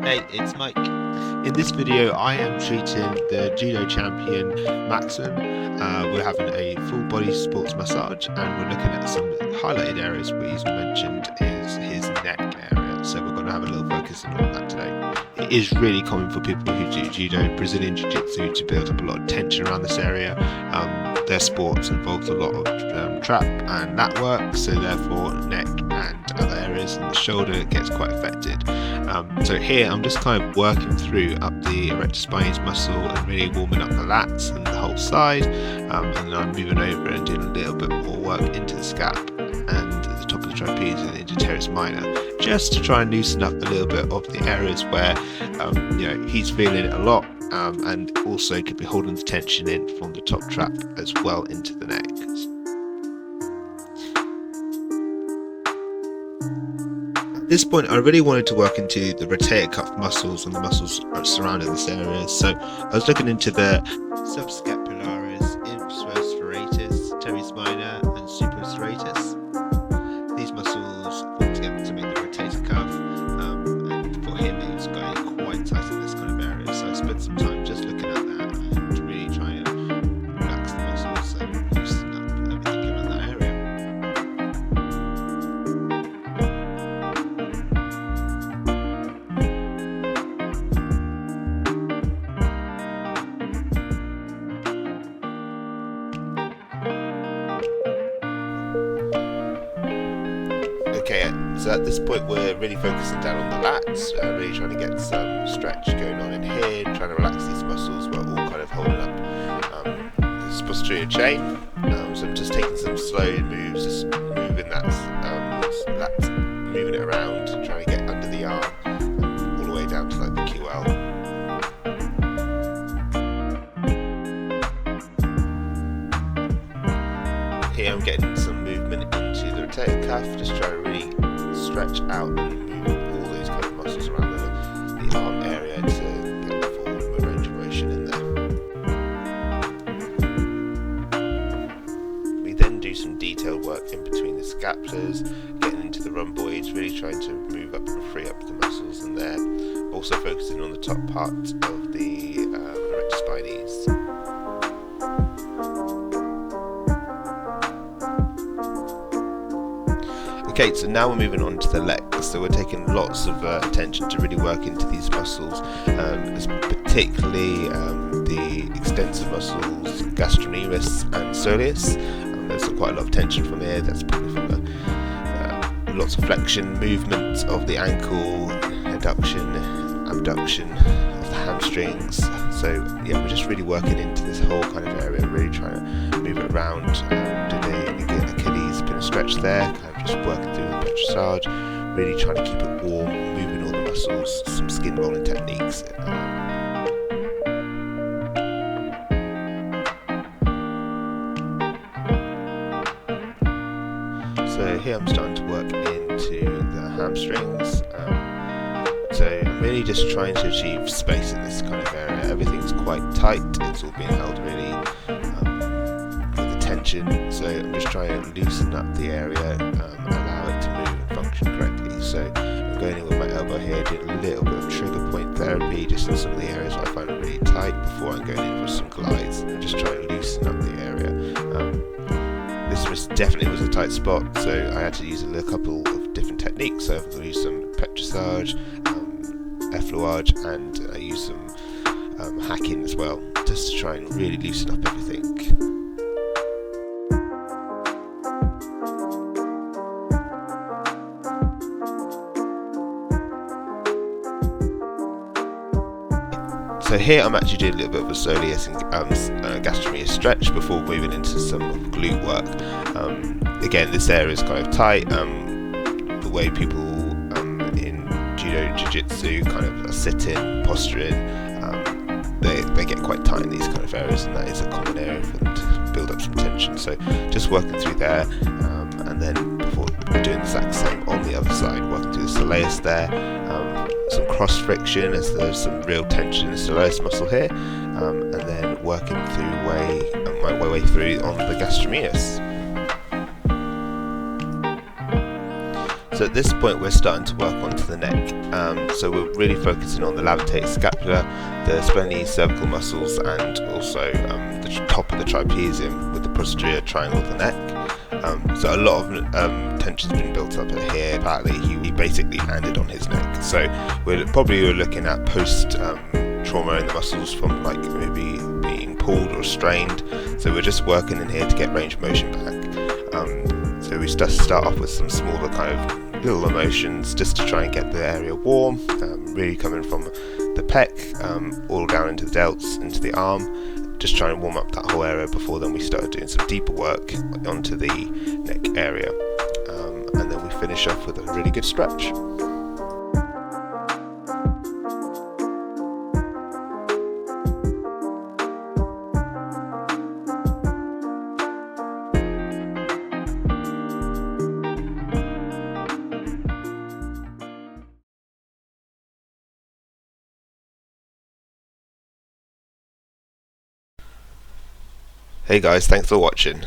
Hey, it's Mike. In this video, I am treating the Judo champion, Maxim. We're having a full body sports massage and we're looking at some highlighted areas where he's mentioned is his neck area. So we're going to have a little focus on that today. It is really common for people who do Judo, Brazilian Jiu-Jitsu to build up a lot of tension around this area. Their sports involves a lot of trap and lat work, so therefore neck and other areas and the shoulder gets quite affected. So here I'm just kind of working through up the erector spinalis muscle and really warming up the lats and the whole side, and then I'm moving over and doing a little bit more work into the scap and the top of the trapeze and into teres minor, just to try and loosen up a little bit of the areas where he's feeling it a lot, and also could be holding the tension in from the top trap as well into the neck. At this point, I really wanted to work into the rotator cuff muscles and the muscles surrounding this area, so I was looking into the subscapularis, infraspinalis serratus, teres minor, and supraserratus. These muscles form together to make the rotator cuff, and for him, he's got quite tight in this kind of area. So I spent some time just looking at that and really trying to relax the muscles and loosen up everything around that area. Okay, so at this point we're really focusing down on the lats, really trying to get some stretch going on in here, trying to relax these muscles. We're all kind of holding up this posterior chain, so I'm just taking some slow moves, just moving that lat, moving it around, trying to get under the arm, all the way down to like the QL. Here I'm getting some movement into the rotator cuff, just trying to really stretch out and move all these kind of muscles around the arm area to get the full range of motion in there. We then do some detailed work in between the scapulars, getting into the rhomboids, really trying to move up and free up the muscles in there. Also focusing on the top part of the erector spinalis. Okay, so now we're moving on to the legs. So we're taking lots of attention to really work into these muscles, particularly the extensor muscles, gastrocnemius and soleus. There's quite a lot of tension from here. That's probably from the lots of flexion, movement of the ankle, adduction, abduction of the hamstrings. So yeah, we're just really working into this whole kind of area, really trying to move it around. Do the Achilles, bit of stretch there, kind of just working through the petrissage, really trying to keep it warm, moving all the muscles, some skin rolling techniques. So here I'm starting to work into the hamstrings. So I'm really just trying to achieve space in this kind of area. Everything's quite tight, it's all being held really with the tension. So I'm just trying to loosen up the area, allow it to move and function correctly. So I'm going in with my elbow here, doing a little bit of trigger point therapy just in some of the areas where I find it really tight before I'm going in for some glides. I'm just trying to loosen up the area. This definitely was a tight spot, so I had to use a couple of different techniques. So I've used some petrissage, effleurage, and I used some hacking as well, just to try and really loosen up everything. So here I'm actually doing a little bit of a soleus and gastrocnemius stretch before moving into some glute work. Again, this area is kind of tight. The way people in Judo Jiu-Jitsu kind of are sitting, posturing, they get quite tight in these kind of areas, and that is a common area for them to build up some tension. So just working through there, and then before doing the exact same on the other side, working through the soleus there. Some cross friction as there's some real tension in the soleus muscle here, and then working my way through on the gastrocnemius. So at this point we're starting to work onto the neck. So we're really focusing on the lavator scapula, the splenic cervical muscles, and also the top of the trapezium with the posterior triangle of the neck. So a lot of tension's been built up here. Apparently he basically landed on his neck. So we're looking at post trauma in the muscles from like maybe being pulled or strained. So we're just working in here to get range of motion back. So we start off with some smaller kind of little emotions just to try and get the area warm, really coming from the pec all down into the delts, into the arm, just trying to warm up that whole area before then we start doing some deeper work onto the neck area, and then we finish off with a really good stretch. Hey guys, thanks for watching.